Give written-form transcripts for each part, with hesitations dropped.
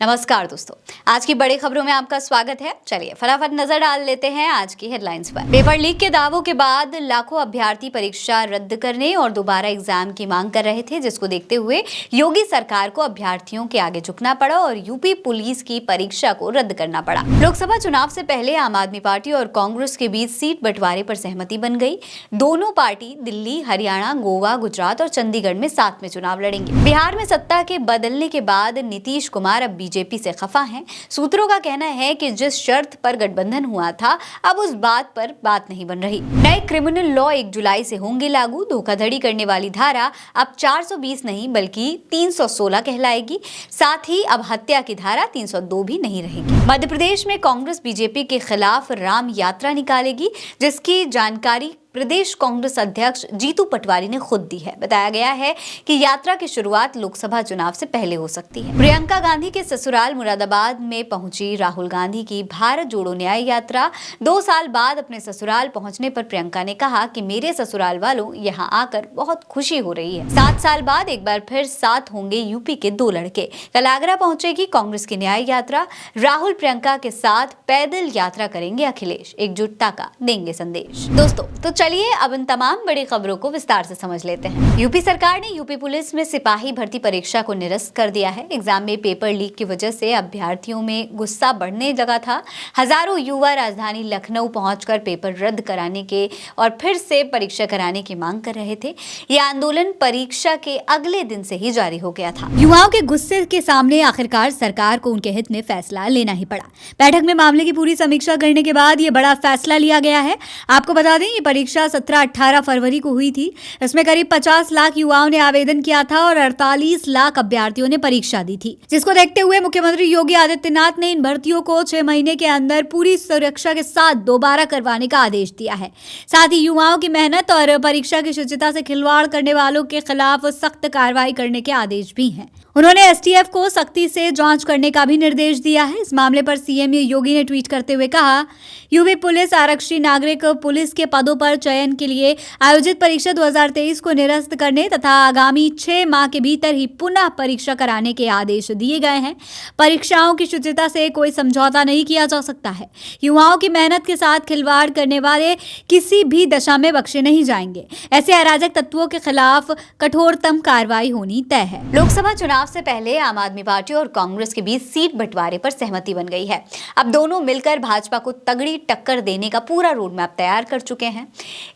नमस्कार दोस्तों, आज की बड़ी खबरों में आपका स्वागत है। चलिए फटाफट नजर डाल लेते हैं आज की हेडलाइंस पर। पेपर लीक के दावों के बाद लाखों अभ्यर्थी परीक्षा रद्द करने और दोबारा एग्जाम की मांग कर रहे थे, जिसको देखते हुए योगी सरकार को अभ्यर्थियों के आगे झुकना पड़ा और यूपी पुलिस की परीक्षा को रद्द करना पड़ा। लोकसभा चुनाव से पहले आम आदमी पार्टी और कांग्रेस के बीच सीट बंटवारे पर सहमति बन गई। दोनों पार्टी दिल्ली, हरियाणा, गोवा, गुजरात और चंडीगढ़ में साथ में चुनाव लड़ेंगे। बिहार में सत्ता के बदलने के बाद नीतीश कुमार अब बीजेपी से खफा हैं। सूत्रों का कहना है कि जिस शर्त पर गठबंधन हुआ था, अब उस बात पर बात नहीं बन रही। नए क्रिमिनल लॉ 1 जुलाई से होंगे लागू। धोखाधड़ी करने वाली धारा अब 420 नहीं बल्कि 316 कहलाएगी। साथ ही अब हत्या की धारा 302 भी नहीं रहेगी। मध्य प्रदेश में कांग्रेस बीजेपी के खिलाफ राम यात्रा निकालेगी, जिसकी जानकारी प्रदेश कांग्रेस अध्यक्ष जीतू पटवारी ने खुद दी है। बताया गया है कि यात्रा की शुरुआत लोकसभा चुनाव से पहले हो सकती है। प्रियंका गांधी के ससुराल मुरादाबाद में पहुंची राहुल गांधी की भारत जोड़ो न्याय यात्रा। 2 साल बाद अपने ससुराल पहुंचने पर प्रियंका ने कहा कि मेरे ससुराल वालों यहाँ आकर बहुत खुशी हो रही है। 7 साल बाद एक बार फिर साथ होंगे यूपी के 2 लड़के। कल आगरा पहुंचेगी कांग्रेस की न्याय यात्रा। राहुल प्रियंका के साथ पैदल यात्रा करेंगे अखिलेश। एकजुटता का देंगे संदेश। दोस्तों तो चलिए अब इन तमाम बड़ी खबरों को विस्तार से समझ लेते हैं। यूपी सरकार ने यूपी पुलिस में सिपाही भर्ती परीक्षा को निरस्त कर दिया है। एग्जाम में पेपर लीक की वजह से अभ्यर्थियों में गुस्सा बढ़ने लगा था। हजारों युवा राजधानी लखनऊ पहुंचकर पेपर रद्द कराने के और फिर से परीक्षा कराने की मांग कर रहे थे। यह आंदोलन परीक्षा के अगले दिन से ही जारी हो गया था। युवाओं के गुस्से के सामने आखिरकार सरकार को उनके हित में फैसला लेना ही पड़ा। बैठक में मामले की पूरी समीक्षा करने के बाद ये बड़ा फैसला लिया गया है। आपको बता दें, ये परीक्षा 17-18 फरवरी को हुई थी। इसमें करीब 50 लाख युवाओं ने आवेदन किया था और 48 लाख अभ्यर्थियों ने परीक्षा दी थी, जिसको देखते हुए मुख्यमंत्री योगी आदित्यनाथ ने इन भर्तियों को 6 महीने के अंदर पूरी सुरक्षा के साथ दोबारा करवाने का आदेश दिया है। साथ ही युवाओं की मेहनत और परीक्षा की शुचिता से खिलवाड़ करने वालों के खिलाफ सख्त कार्रवाई करने के आदेश भी हैं। उन्होंने एसटीएफ को सख्ती से जांच करने का भी निर्देश दिया है। इस मामले पर सीएम योगी ने ट्वीट करते हुए कहा, यूपी पुलिस आरक्षी नागरिक पुलिस के पदों पर चयन के लिए आयोजित परीक्षा 2023 को निरस्त करने तथा आगामी 6 माह के भीतर ही पुनः परीक्षा कराने के आदेश दिए गए हैं। परीक्षाओं की शुचिता से कोई समझौता नहीं किया जा सकता है। युवाओं की मेहनत के साथ खिलवाड़ करने वाले किसी भी दशा में बख्शे नहीं जाएंगे। ऐसे अराजक तत्वों के खिलाफ कठोरतम कार्रवाई होनी तय है। लोकसभा चुनाव से पहले आम आदमी पार्टी और कांग्रेस के बीच सीट बंटवारे पर सहमति बन गई है। अब दोनों मिलकर भाजपा को तगड़ी टक्कर देने का पूरा रोड मैप तैयार कर चुके हैं।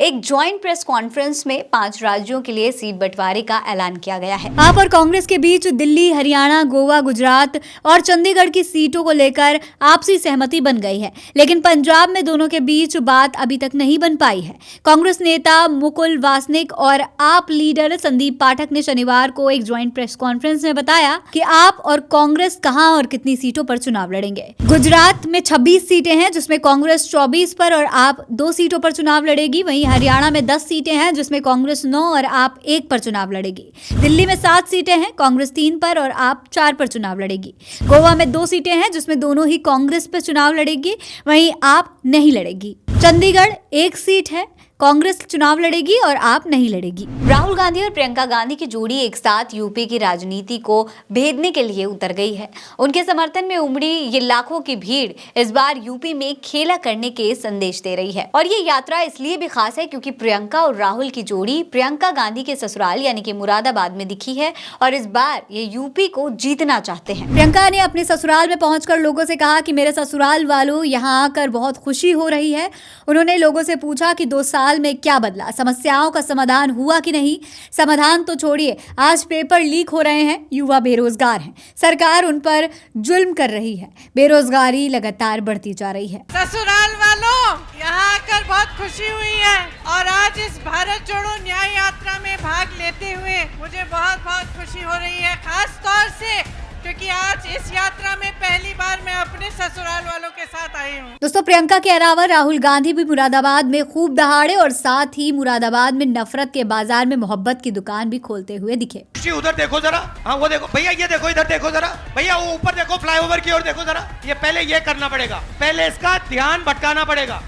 एक ज्वाइंट प्रेस कॉन्फ्रेंस में 5 राज्यों के लिए सीट बंटवारे का ऐलान किया गया है। आप और कांग्रेस के बीच दिल्ली, हरियाणा, गोवा, गुजरात और चंडीगढ़ की सीटों को लेकर आपसी सहमति बन गई है, लेकिन पंजाब में दोनों के बीच बात अभी तक नहीं बन पाई है। कांग्रेस नेता मुकुल वासनिक और आप लीडर संदीप पाठक ने शनिवार को एक ज्वाइंट प्रेस कॉन्फ्रेंस में बताया कि आप और कांग्रेस कहां और कितनी सीटों पर चुनाव लड़ेंगे। गुजरात में 26 सीटें हैं, जिसमें कांग्रेस 24 पर और आप 2 सीटों पर चुनाव लड़ेगी। वहीं हरियाणा में 10 सीटें हैं, जिसमें कांग्रेस 9 और आप 1 पर चुनाव लड़ेगी। दिल्ली में 7 सीटें हैं, कांग्रेस 3 पर और आप 4 पर चुनाव लड़ेगी। गोवा में 2 सीटें हैं, जिसमें दोनों ही कांग्रेस पर चुनाव लड़ेगी, वहीं आप नहीं लड़ेगी। चंडीगढ़ 1 सीट है, कांग्रेस चुनाव लड़ेगी और आप नहीं लड़ेगी। राहुल गांधी और प्रियंका गांधी की जोड़ी एक साथ यूपी की राजनीति को भेदने के लिए उतर गई है। उनके समर्थन में उमड़ी ये लाखों की भीड़ इस बार यूपी में खेला करने के संदेश दे रही है। और ये यात्रा इसलिए भी खास है क्योंकि प्रियंका और राहुल की जोड़ी प्रियंका गांधी के ससुराल यानी कि मुरादाबाद में दिखी है और इस बार ये यूपी को जीतना चाहते हैं। प्रियंका ने अपने ससुराल में पहुंचकर लोगों से कहा कि मेरे ससुराल वालों यहाँ आकर बहुत खुशी हो रही है। उन्होंने लोगों से पूछा कि 2 साल में क्या बदला, समस्याओं का समाधान हुआ कि नहीं। समाधान तो छोड़िए, आज पेपर लीक हो रहे हैं, युवा बेरोजगार हैं, सरकार उन पर जुल्म कर रही है, बेरोजगारी लगातार बढ़ती जा रही है। ससुराल वालों, यहाँ आकर बहुत खुशी हुई है और आज इस भारत जोड़ो न्याय यात्रा में भाग लेते हुए मुझे बहुत बहुत खुशी हो रही है, खास तौर से क्योंकि आज इस यात्रा में पहली बार मैं अपने ससुराल वालों के साथ आई हूँ। दोस्तों, प्रियंका के अलावा राहुल गांधी भी मुरादाबाद में खूब दहाड़े और साथ ही मुरादाबाद में नफरत के बाजार में मोहब्बत की दुकान भी खोलते हुए दिखे। उधर देखो जरा, हाँ वो देखो भैया, ये देखो इधर देखो जरा भैया, वो ऊपर देखो फ्लाईओवर की ओर देखो जरा। ये पहले ये करना पड़ेगा, पहले इसका ध्यान भटकाना पड़ेगा।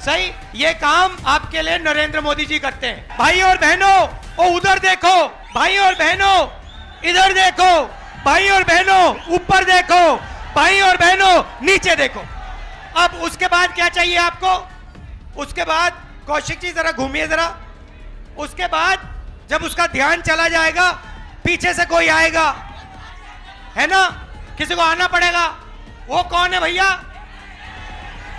सही, ये काम आपके लिए नरेंद्र मोदी जी करते हैं। भाई और बहनों, वो उधर देखो, भाई और बहनों इधर देखो, भाई और बहनों ऊपर देखो, भाई और बहनों नीचे देखो। अब उसके बाद क्या चाहिए आपको? उसके बाद कौशिक जी जरा घूमिए जरा। उसके बाद जब उसका ध्यान चला जाएगा, पीछे से कोई आएगा, है ना, किसी को आना पड़ेगा। वो कौन है भैया?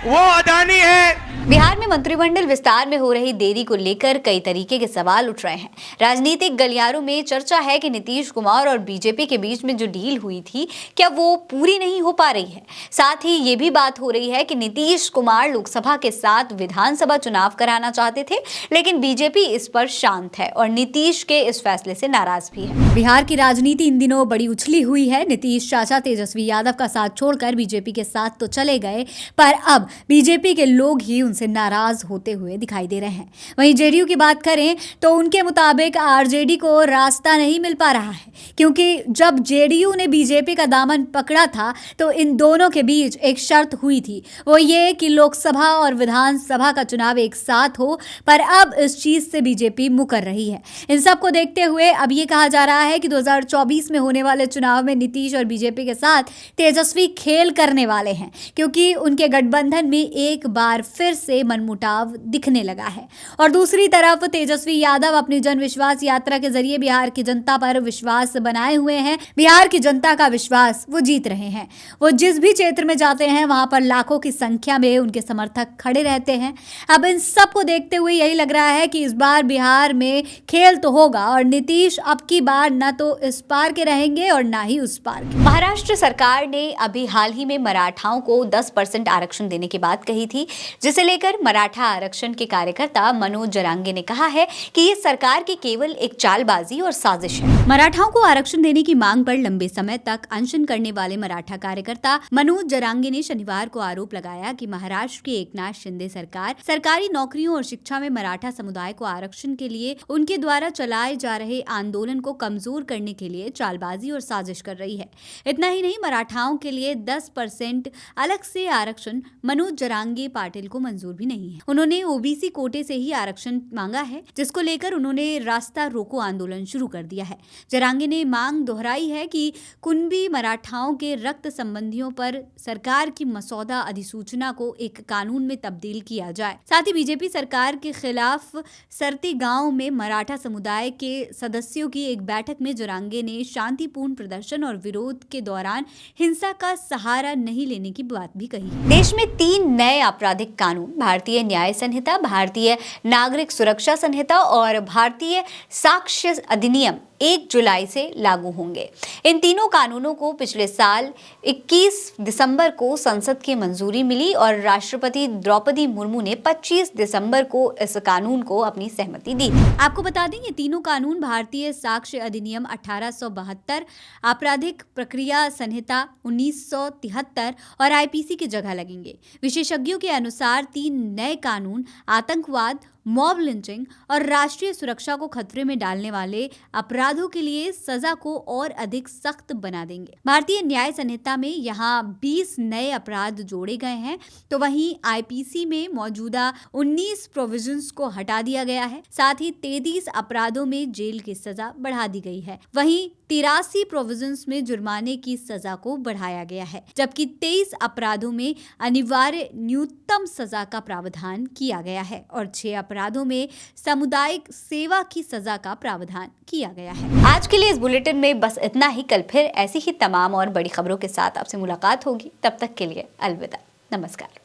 वो अदानी है। बिहार में मंत्रिमंडल विस्तार में हो रही देरी को लेकर कई तरीके के सवाल उठ रहे हैं। राजनीतिक गलियारों में चर्चा है कि नीतीश कुमार और बीजेपी के बीच में जो डील हुई थी, क्या वो पूरी नहीं हो पा रही है। साथ ही ये भी बात हो रही है कि नीतीश कुमार लोकसभा के साथ विधानसभा चुनाव कराना चाहते थे, लेकिन बीजेपी इस पर शांत है और नीतीश के इस फैसले से नाराज भी है। बिहार की राजनीति इन दिनों बड़ी उछली हुई है। नीतीश चाचा तेजस्वी यादव का साथ छोड़कर बीजेपी के साथ तो चले गए, पर अब बीजेपी के लोग ही उनसे नाराज होते हुए दिखाई दे रहे हैं। वहीं जेडीयू की बात करें तो उनके मुताबिक आरजेडी को रास्ता नहीं मिल पा रहा है, क्योंकि जब जेडीयू ने बीजेपी का दामन पकड़ा था तो इन दोनों के बीच एक शर्त हुई थी, वो ये कि लोकसभा और विधानसभा का चुनाव एक साथ हो, पर अब इस चीज से बीजेपी मुकर रही है। इन सब को देखते हुए अब ये कहा जा रहा है कि 2024 में होने वाले चुनाव में नीतीश और बीजेपी के साथ तेजस्वी खेल करने वाले हैं, क्योंकि उनके गठबंधन में एक बार फिर से मनमुटाव दिखने लगा है। और दूसरी तरफ तेजस्वी यादव अपनी जन विश्वास यात्रा के जरिए बिहार की जनता पर विश्वास बनाए हुए हैं। बिहार की जनता का विश्वास वो जीत रहे हैं। वो जिस भी क्षेत्र में जाते हैं वहां पर लाखों की संख्या में उनके समर्थक खड़े रहते हैं। अब इन सब को देखते हुए यही लग रहा है कि इस बार बिहार में खेल तो होगा और नीतीश अब की बार न तो इस पार के रहेंगे और ना ही उस पार के। महाराष्ट्र सरकार ने अभी हाल ही में मराठाओं को 10% आरक्षण देने की बात कही थी, जिसे लेकर मराठा आरक्षण के कार्यकर्ता मनोज जरांगे ने कहा है कि ये सरकार की केवल एक चालबाजी और साजिश है। मराठाओं को आरक्षण देने की मांग पर लंबे समय तक अनशन करने वाले मराठा कार्यकर्ता मनोज जरांगे ने शनिवार को आरोप लगाया कि महाराष्ट्र की एकनाथ शिंदे सरकार सरकारी नौकरियों और शिक्षा में मराठा समुदाय को आरक्षण के लिए उनके द्वारा चलाए जा रहे आंदोलन को कमजोर करने के लिए चालबाजी और साजिश कर रही है। इतना ही नहीं, मराठाओं के लिए 10% अलग से आरक्षण मनोज जरांगे पाटिल को मंजूर भी नहीं है। उन्होंने ओबीसी कोटे से ही आरक्षण मांगा है, जिसको लेकर उन्होंने रास्ता रोको आंदोलन शुरू कर दिया है। जरांगे ने मांग दोहराई है कि कुनबी मराठाओं के रक्त संबंधियों पर सरकार की मसौदा अधिसूचना को एक कानून में तब्दील किया जाए। साथ ही बीजेपी सरकार के खिलाफ सरती गांव में मराठा समुदाय के सदस्यों की एक बैठक में जरांगे ने शांतिपूर्ण प्रदर्शन और विरोध के दौरान हिंसा का सहारा नहीं लेने की बात भी कही। देश में 3 नए आपराधिक कानून, भारतीय न्याय संहिता, भारतीय नागरिक सुरक्षा संहिता और भारतीय साक्ष्य अधिनियम 1 जुलाई से लागू होंगे। इन तीनों कानूनों को पिछले साल 21 दिसंबर को संसद की मंजूरी मिली और राष्ट्रपति द्रौपदी मुर्मू ने 25 दिसंबर को इस कानून को अपनी सहमति दी। आपको बता दें, ये तीनों कानून भारतीय साक्ष्य अधिनियम 1872, आपराधिक प्रक्रिया संहिता 1973 और आईपीसी की जगह लगेंगे। विशेषज्ञों के अनुसार 3 नए कानून आतंकवाद, मॉब लिंचिंग और राष्ट्रीय सुरक्षा को खतरे में डालने वाले अपराधों के लिए सजा को और अधिक सख्त बना देंगे। भारतीय न्याय संहिता में यहाँ 20 नए अपराध जोड़े गए हैं, तो वहीं आईपीसी में मौजूदा 19 प्रोविजंस को हटा दिया गया है। साथ ही 33 अपराधों में जेल की सजा बढ़ा दी गई है। वहीं 83 प्रोविजंस में जुर्माने की सजा को बढ़ाया गया है, जबकि 23 अपराधों में अनिवार्य न्यूनतम सजा का प्रावधान किया गया है और 6 अपराधों में सामुदायिक सेवा की सजा का प्रावधान किया गया है। आज के लिए इस बुलेटिन में बस इतना ही। कल फिर ऐसी ही तमाम और बड़ी खबरों के साथ आपसे मुलाकात होगी। तब तक के लिए अलविदा, नमस्कार।